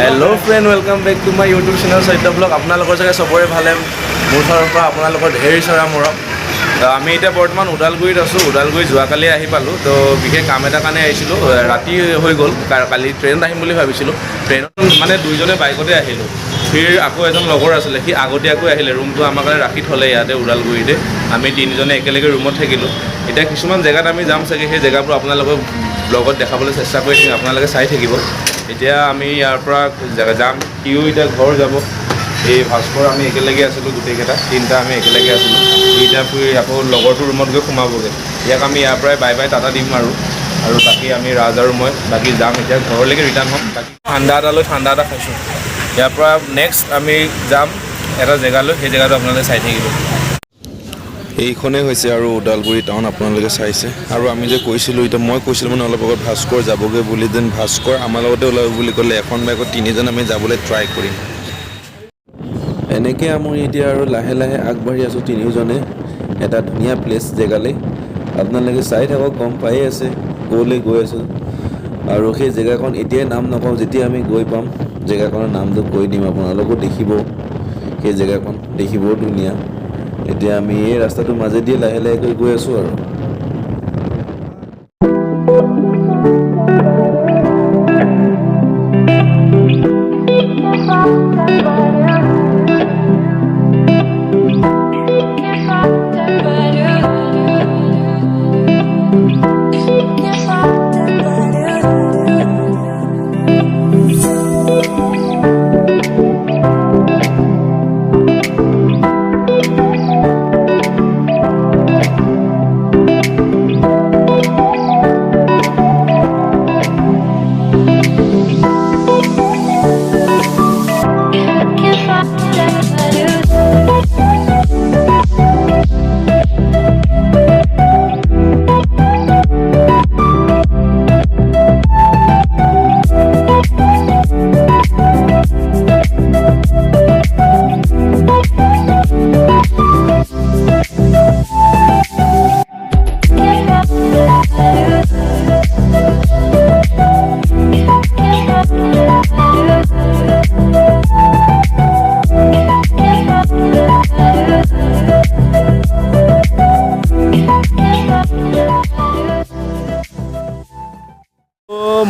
Hello friend welcome back to my YouTube channel Satya blog আপোনালোকৰ চাগে সবৰে ভালে মোৰ ফালৰ পৰা আপোনালোকৰ ঢেৰ চৰা মৰম আমি এতিয়া বৰ্তমান উদালগুৰিত আছো উদালগুৰি যোৱাকালি আহি পালো তো বিশেষ কাম এটা কাৰণে আহিছিলো ৰাতি হৈ গ'ল কালি ট্ৰেইনত আহিম বুলি ভাবিছিলো ট্ৰেইনত মানে দুইজনে বাইকতে আহিলো ফিৰ আকৌ এজন লগৰ আছিল সি আগতীয়াকৈ আহিলে ৰুমটো আমাৰ কাৰণে ৰাখি থলে ইয়াতে উদালগুৰিতে আমি তিনিজনে একেলগে ৰুমত থাকিলো এতিয়া কিছুমান জেগাত আমি যাম চাগে সেই জেগাবোৰ আপোনালোকক ব্লগত দেখাবলৈ চেষ্টা কৰিম আপোনালোকে চাই থাকিব এতিয়া আমি ইয়াৰ পৰা যাম কিও এতিয়া ঘৰ যাব এই ভাস্কৰ আমি একেলগে আছিলোঁ গোটেইকেইটা তিনিটা আমি একেলগে আছিলোঁ এতিয়া ফুৰি আকৌ লগৰটোৰ ৰুমত গৈ সোমাবগৈ ইয়াক আমি ইয়াৰ পৰাই বাই বাই টাটা দিম আৰু বাকী আমি ৰাজ আৰু মই বাকী যাম এতিয়া ঘৰলৈকে ৰিটাৰ্ণ হ'ম বাকী ঠাণ্ডা এটা লৈ ঠাণ্ডা এটা খাইছোঁ ইয়াৰ পৰা নেক্সট আমি যাম এটা জেগালৈ সেই জেগাটো আপোনালোকে চাই থাকিব এইখনেই হৈছে আৰু উদালগুৰি টাউন আপোনালোকে চাইছে আৰু আমি যে কৈছিলোঁ এতিয়া মই কৈছিলোঁ মানে অলপ আগত ভাস্কৰ যাবগৈ বুলি যেন ভাস্কৰ আমাৰ লগতে ওলাব বুলি ক'লে এখন বাইকত তিনিজন আমি যাবলৈ ট্ৰাই কৰিম এনেকৈ আমি এতিয়া আৰু লাহে লাহে আগবাঢ়ি আছোঁ তিনিওজনে এটা ধুনীয়া প্লেচ জেগালৈ আপোনালোকে চাই থাকক গম পায়ে আছে ক'লৈ গৈ আছোঁ আৰু সেই জেগাখন এতিয়াই নাম নকওঁ যেতিয়া আমি গৈ পাম জেগাখনৰ নামটো কৈ দিম আপোনালোকেও দেখিব সেই জেগাখন দেখিবও ধুনীয়া এতিয়া আমি এই ৰাস্তাটোৰ মাজেদি লাহে লাহে গৈ আছোঁ আৰু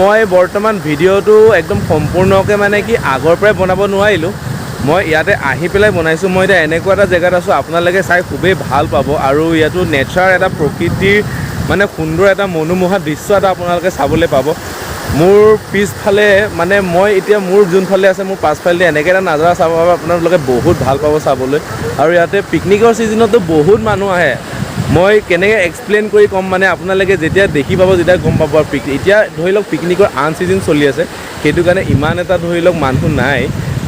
মই বৰ্তমান ভিডিঅ'টো একদম সম্পূৰ্ণকৈ মানে কি আগৰ পৰাই বনাব নোৱাৰিলোঁ মই ইয়াতে আহি পেলাই বনাইছোঁ মই এতিয়া এনেকুৱা এটা জেগাত আছোঁ আপোনালোকে চাই খুবেই ভাল পাব আৰু ইয়াতো নেচাৰ এটা প্ৰকৃতিৰ মানে সুন্দৰ এটা মনোমোহা দৃশ্য এটা আপোনালোকে চাবলৈ পাব মোৰ পিছফালে মানে মই এতিয়া মোৰ যোনফালে আছে মোৰ পাছফালে এনেকৈ এটা নাজাৰা চাব পাব আপোনালোকে বহুত ভাল পাব চাবলৈ আৰু ইয়াতে পিকনিকৰ ছিজনতো বহুত মানুহ আহে মই কেনেকৈ এক্সপ্লেইন কৰি ক'ম মানে আপোনালোকে যেতিয়া দেখি পাব যেতিয়া গম পাব আৰু এতিয়া ধৰি লওক পিকনিকৰ আন ছিজন চলি আছে সেইটো কাৰণে ইমান এটা ধৰি লওক মানুহ নাই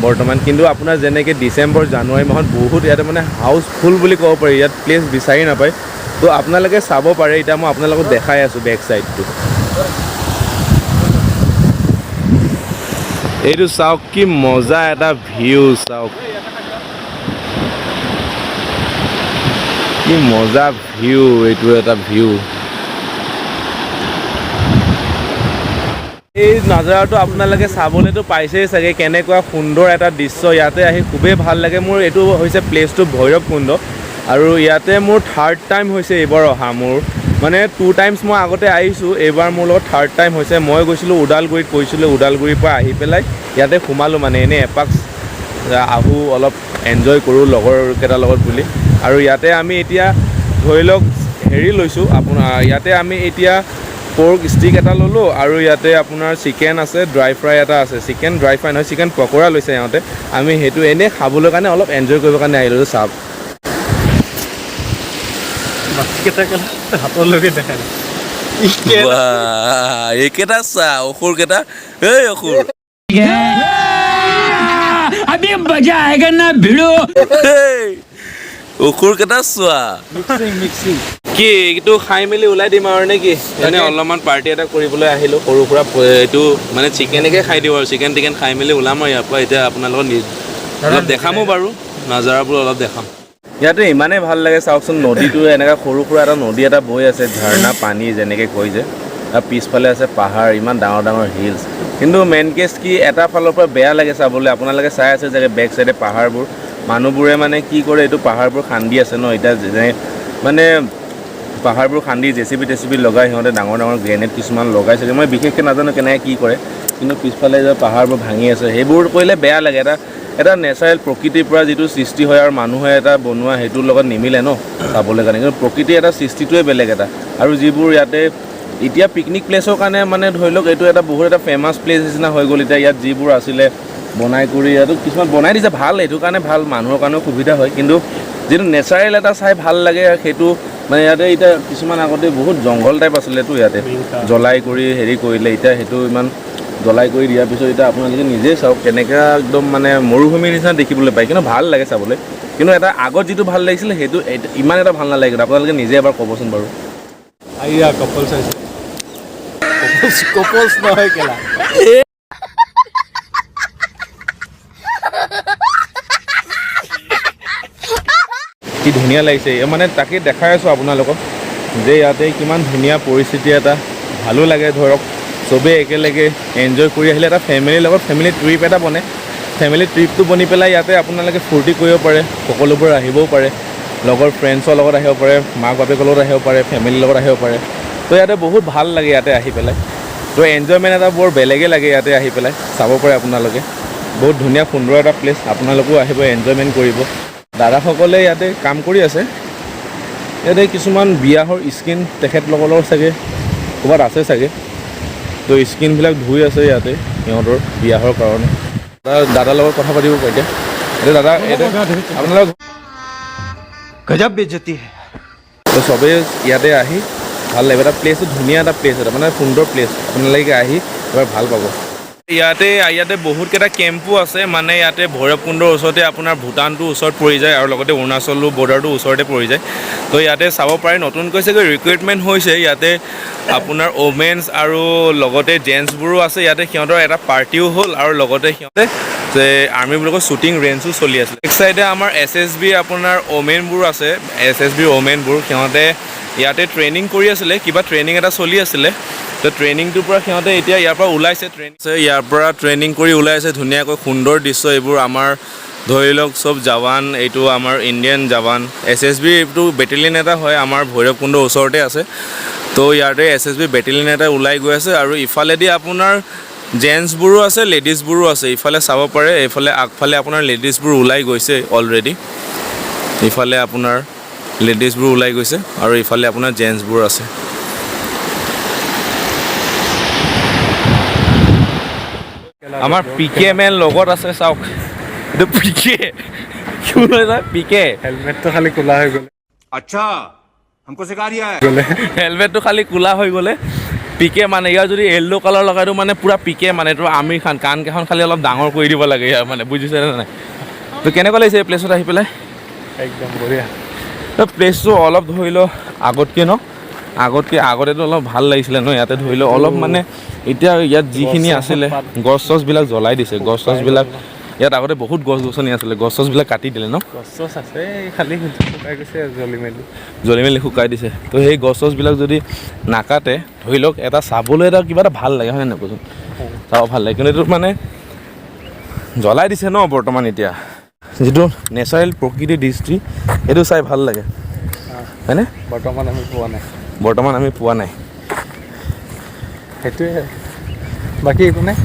বৰ্তমান কিন্তু আপোনাৰ যেনেকৈ ডিচেম্বৰ জানুৱাৰী মাহত বহুত ইয়াতে মানে হাউচফুল বুলি ক'ব পাৰি ইয়াত প্লেচ বিচাৰি নাপায় তো আপোনালোকে চাব পাৰে এতিয়া মই আপোনালোকক দেখাই আছোঁ বেক চাইডটো এইটো চাওক কি মজা এটা ভিউ চাওক কি মজা ভিউ এইটো এটা ভিউ এই নাজাৰাটো আপোনালোকে চাবলৈতো পাইছেই চাগে কেনেকুৱা সুন্দৰ এটা দৃশ্য ইয়াতে আহি খুবেই ভাল লাগে মোৰ এইটো হৈছে প্লেচটো ভৈৰৱকুণ্ড আৰু ইয়াতে মোৰ থাৰ্ড টাইম হৈছে এইবাৰ অহা মোৰ মানে 2 টাইমছ মই আগতে আহিছোঁ এইবাৰ মোৰ লগত থাৰ্ড টাইম হৈছে মই গৈছিলোঁ উদালগুৰিত কৈছিলোঁ উদালগুৰিৰ পৰা আহি পেলাই ইয়াতে সোমালোঁ মানে এনেই এপাক আহোঁ অলপ এনজয় কৰোঁ লগৰকেইটাৰ লগত বুলি আৰু ইয়াতে আমি এতিয়া ধৰি লওক হেৰি লৈছোঁ আপোনাৰ ইয়াতে আমি এতিয়া পৰ্ক ষ্টিক এটা ল'লোঁ আৰু ইয়াতে আপোনাৰ চিকেন আছে ড্ৰাই ফ্ৰাই এটা আছে চিকেন ড্ৰাই ফ্ৰাই নহয় চিকেন পকৰা লৈছে ইহঁতে আমি সেইটো এনেই খাবলৈ কাৰণে অলপ এনজয় কৰিবৰ কাৰণে আহিলোঁ চাওক হাতলৈকে দেখা এইকেইটা চা অসুৰকেইটা এই অসুৰ अभी मजा आएगा ना भिड़ो অসুৰকেইটা চোৱা मिक्सिंग কি এইটো খাই মেলি ওলাই দিম আৰু নে কি এনে অলপমান পাৰ্টি এটা কৰিবলৈ আহিলোঁ সৰু সুৰা এইটো মানে চিকেনকে খাই দিওঁ আৰু চিকেন টিকেন খাই মেলি ওলাম আৰু ইয়াৰ পৰা এতিয়া আপোনালোকক অলপ দেখামো বাৰু নাজাৰাবোৰ অলপ দেখাম ইয়াতে ইমানেই ভাল লাগে চাওকচোন নদীটো এনেকৈ সৰু সুৰা এটা নদী এটা বৈ আছে ঝৰ্ণা পানী যেনেকৈ কৈ যে আৰু পিছফালে আছে পাহাৰ, ইমান ডাঙৰ ডাঙৰ হিলছ। কিন্তু মেইন কেছ কি এটা ফালৰ পৰা বেয়া লাগে চাবলৈ, আপোনালোকে চাই আছে যে বেক চাইডে পাহাৰবোৰ, মানুহবোৰে মানে কি কৰে এইটো পাহাৰবোৰ খান্দি আছে ন, এতিয়া যেনে মানে পাহাৰবোৰ খান্দি জেচিবি টেচিবি লগাই সিহঁতে ডাঙৰ ডাঙৰ গ্ৰেনেড কিছুমান লগাইছে, মই বিশেষকৈ নাজানো কেনেকৈ কি কৰে, কিন্তু পিছফালে যে পাহাৰবোৰ ভাঙি আছে সেইবোৰ কৰিলে বেয়া লাগে। এটা নেচাৰেল প্ৰকৃতিৰ পৰা যিটো সৃষ্টি হয় আৰু মানুহে এটা বনোৱা সেইটোৰ লগত নিমিলে ন চাবলৈ কাৰণে, কিন্তু প্ৰকৃতিৰ এটা সৃষ্টিটোৱে বেলেগ এটা। আৰু যিবোৰ ইয়াতে এতিয়া পিকনিক প্লেচৰ কাৰণে মানে ধৰি লওক এইটো এটা বহুত এটা ফেমাছ প্লেচ নিচিনা হৈ গ'ল। এতিয়া ইয়াত যিবোৰ আছিলে বনাই কৰি ইয়াতো কিছুমান বনাই দিছে ভাল, সেইটো কাৰণে ভাল, মানুহৰ কাৰণেও সুবিধা হয়, কিন্তু যিটো নেচাৰেল এটা চাই ভাল লাগে সেইটো মানে ইয়াতে এতিয়া কিছুমান আগতে বহুত জংঘল টাইপ আছিলেতো ইয়াতে জ্বলাই কৰি হেৰি কৰিলে, এতিয়া সেইটো ইমান জ্বলাই কৰি দিয়াৰ পিছত এতিয়া আপোনালোকে নিজেই চাওক কেনেকৈ একদম মানে মৰুভূমিৰ নিচিনা দেখিবলৈ পায়, কিন্তু ভাল লাগে চাবলৈ। কিন্তু এটা আগত যিটো ভাল লাগিছিলে সেইটো ইমান এটা ভাল নালাগে, আপোনালোকে নিজে এবাৰ ক'বচোন বাৰু। আইয়া কপলছ আছে, কপলছ নহয় কেলা। কি ধুনীয়া লাগিছে মানে, তাকে দেখাই আছোঁ আপোনালোকক যে ইয়াতে কিমান ধুনীয়া পৰিস্থিতি এটা, ভালো লাগে ধৰক চবেই একেলগে এনজয় কৰি আহিলে এটা ফেমিলিৰ লগত ফেমিলি ট্ৰিপ এটা বনে, ফেমিলি ট্ৰিপটো বনি পেলাই ইয়াতে আপোনালোকে ফূৰ্তি কৰিব পাৰে, সকলোবোৰ আহিবও পাৰে, লগৰ ফ্ৰেণ্ডছৰ লগত আহিব পাৰে, মাক বাপেকৰ লগত আহিব পাৰে, ফেমিলিৰ লগত আহিব পাৰে। তো ইয়াতে বহুত ভাল লাগে ইয়াতে আহি পেলাই, তো এনজয়মেণ্ট এটা বৰ বেলেগেই লাগে ইয়াতে আহি পেলাই, চাব পাৰে আপোনালোকে, বহুত ধুনীয়া সুন্দৰ এটা প্লেচ, আপোনালোকেও আহিব এনজয়মেণ্ট কৰিব। দাদাসকলে ইয়াতে কাম কৰি আছে, ইয়াতে কিছুমান বিয়াহৰ স্কিন তেখেতলোকৰ চাগে ক'ৰবাত আছে চাগে, তো স্কিনবিলাক ধুই আছে ইয়াতে সিহঁতৰ বিয়াহৰ কাৰণে। দাদাৰ লগত কথা পাতিব পাৰে এতিয়া দাদা, এইটো আপোনালোক গজব বেজতি হে। তো চবেই ইয়াতে আহি ভাল লাগিব, এটা প্লেচটো ধুনীয়া এটা প্লেচ, এটা মানে সুন্দৰ প্লেচ, আপোনালোকে আহি এবাৰ ভাল পাব। ইয়াতে বহুতকেইটা কেম্পো আছে, মানে ইয়াতে ভৈৰৱকুণ্ডৰ ওচৰতে আপোনাৰ ভূটানটো ওচৰত পৰি যায় আৰু লগতে অৰুণাচলো বৰ্ডাৰটো ওচৰতে পৰি যায়। তো ইয়াতে চাব পাৰে নতুনকৈ চাগৈ ৰিক্ৰুইটমেণ্ট হৈছে ইয়াতে আপোনাৰ ওমেন্স আৰু লগতে জেণ্টছবোৰো আছে ইয়াতে, সিহঁতৰ এটা পাৰ্টিও হ'ল আৰু লগতে সিহঁতে যে আৰ্মিবিলাকৰ শ্বুটিং ৰেঞ্জো চলি আছে। এক চাইডে আমাৰ SSB আপোনাৰ ওমেনবোৰ আছে, SSB ওমেনবোৰ সিহঁতে ইয়াতে ট্ৰেইনিং কৰি আছিলে, কিবা ট্ৰেইনিং এটা চলি আছিলে, তো ট্ৰেইনিংটোৰ পৰা সিহঁতে এতিয়া ইয়াৰ পৰা ওলাইছে, ইয়াৰ পৰা ট্ৰেইনিং কৰি ওলাইছে, ধুনীয়াকৈ সুন্দৰ দৃশ্য এইবোৰ। আমাৰ ধৰি লওক চব জৱান, এইটো আমাৰ ইণ্ডিয়ান জৱান, SSB এইটো বেটেলিয়ন এটা হয়, আমাৰ ভৈৰৱকুণ্ডৰ ওচৰতে আছে। তো ইয়াতে SSB বেটেলিয়ন এটা ওলাই গৈ আছে আৰু ইফালেদি আপোনাৰ জেণ্টছবোৰো আছে, লেডিজবোৰো আছে, ইফালে চাব পাৰে, এইফালে আগফালে আপোনাৰ লেডিজবোৰ ওলাই গৈছে অলৰেডি, ইফালে আপোনাৰ লেডিজবোৰ ওলাই গৈছে আৰু ইফালে আপোনাৰ জেণ্টছবোৰ আছে। আমাৰ PK লগত আছে, চাওক এইটো PK হেলমেটটো খালি কোলা হৈ গ'লে। अच्छा हमको सिखा रिया है। হেলমেটটো খালি কোলা হৈ গ'লে PK মানে, ইয়াৰ যদি য়েল্ল' কালাৰ লগাই দিওঁ মানে পুৰা PK মানে, এইটো আমিৰ খান, কাণকেইখন খালি অলপ ডাঙৰ কৰি দিব লাগে ইয়াৰ মানে, বুজিছে নে নাই? তো কেনেকুৱা লাগিছে এই প্লেচত আহি পেলাই? একদম বঢ়িয়া। তো প্লেচটো অলপ ধৰি লওক আগতকৈ ন, আগতেতো অলপ ভাল লাগিছিলে ন, ইয়াতে ধৰি লওক অলপ মানে এতিয়া ইয়াত যিখিনি আছিলে গছ চছবিলাক জ্বলাই দিছে, গছ চছবিলাক ইয়াত আগতে বহুত গছ গছনি আছিলে, গছ চছবিলাক কাটি দিলে ন, গছ চছ আছে খালি শুকাই গৈছে, জ্বলি মেলি শুকাই দিছে। তো সেই গছ চছবিলাক যদি নাকাটে ধৰি লওক এটা চাবলৈ এটা কিবা এটা ভাল লাগে, হয় নাই কচোন? চাব ভাল লাগে, কিন্তু এইটো মানে জ্বলাই দিছে ন বৰ্তমান। এতিয়া যিটো নেচাৰেল প্ৰকৃতিৰ দৃষ্টি সেইটো চাই ভাল লাগে, হয়নে? বৰ্তমান আমি পোৱা নাই সেইটোৱে, বাকী একো নাই।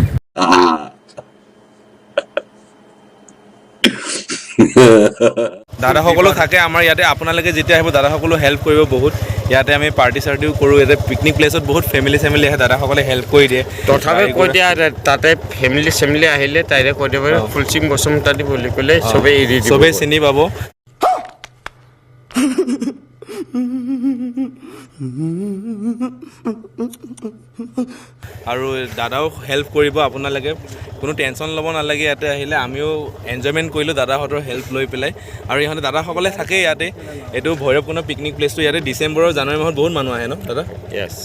দাদাসকলো থাকে আমাৰ ইয়াতে, আপোনালোকে যেতিয়া আহিব দাদাসকলো হেল্প কৰিব বহুত। ইয়াতে আমি পাৰ্টি চাৰ্টিও কৰোঁ, ইয়াতে পিকনিক প্লেচত বহুত ফেমিলি আহে, দাদাসকলে হেল্প কৰি দিয়ে। তথাপি কৈ দিয়া তাতে ফেমিলি আহিলে তাইৰে কৈ দিব ফুলচিং বসুমতাৰী বুলি ক'লে চবেই এৰি দিব, চবেই চিনি পাব। আৰু দাদাও হেল্প কৰিব আপোনালোকে, কোনো টেনশ্যন ল'ব নালাগে। ইয়াতে আহিলে আমিও এনজয়মেণ্ট কৰিলোঁ দাদাহঁতৰ হেল্প লৈ পেলাই, আৰু ইহঁতে দাদাসকলে থাকে ইয়াতে। এইটো ভৈৰৱকুণ্ড পিকনিক প্লেচটো ইয়াতে ডিচেম্বৰ জানুৱাৰী মাহত বহুত মানুহ আহে ন দাদা? য়েছ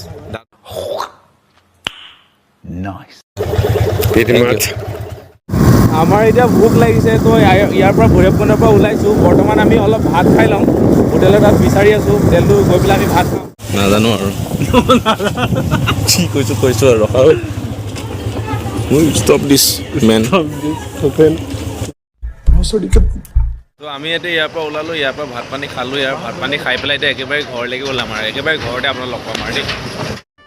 আমাৰ এতিয়া ভোক লাগিছে, তো ইয়াৰ পৰা ভৈৰৱকুণ্ডৰ পৰা ওলাইছোঁ। বৰ্তমান আমি অলপ ভাত খাই লওঁ, হোটেল তাত বিচাৰি আছোঁ, হোটেলটো গৈ পেলাই আমি ভাত খাওঁ। নাজানো আৰু কি কৈছোঁ আৰু ৰখা ষ্টপ দিছ মেন তো আমি এতিয়া ইয়াৰ পৰা ওলালোঁ ইয়াৰ পৰা ভাত পানী খালোঁ ইয়াৰ ভাত পানী খাই পেলাই এতিয়া একেবাৰে ঘৰলৈকে ওলাম আৰু একেবাৰে ঘৰতে আপোনাক লগ পাম আৰু দেই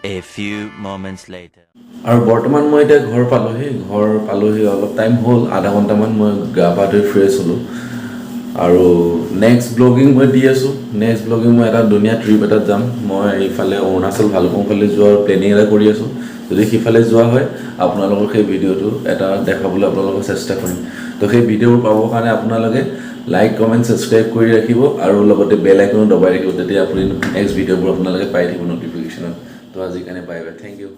A few moments later. আৰু বৰ্তমান মই এতিয়া ঘৰ পালোহি অলপ টাইম হ'ল আধা ঘণ্টামান মই গা পা ধুই ফ্ৰেছ হ'লোঁ আৰু নেক্সট ব্লগিং মই দি আছোঁ নেক্সট ব্লগিং মই এটা ধুনীয়া ট্ৰিপ এটাত যাম মই এইফালে অৰুণাচল ভালুকপুং ফালে যোৱাৰ প্লেনিং এটা কৰি আছোঁ যদি সিফালে যোৱা হয় আপোনালোকৰ সেই ভিডিঅ'টো এটা দেখাবলৈ আপোনালোকক চেষ্টা কৰিম তো সেই ভিডিঅ'বোৰ পাবৰ কাৰণে আপোনালোকে লাইক কমেণ্ট ছাবস্ক্ৰাইব কৰি ৰাখিব আৰু লগতে বেল আইকনো দবাই ৰাখিব তেতিয়া আপুনি নেক্সট ভিডিঅ'বোৰ আপোনালোকে পাই থাকিব ন'টিফিকেশ্যনত তো আজিৰ কাৰণে বাই বাই থেংক ইউ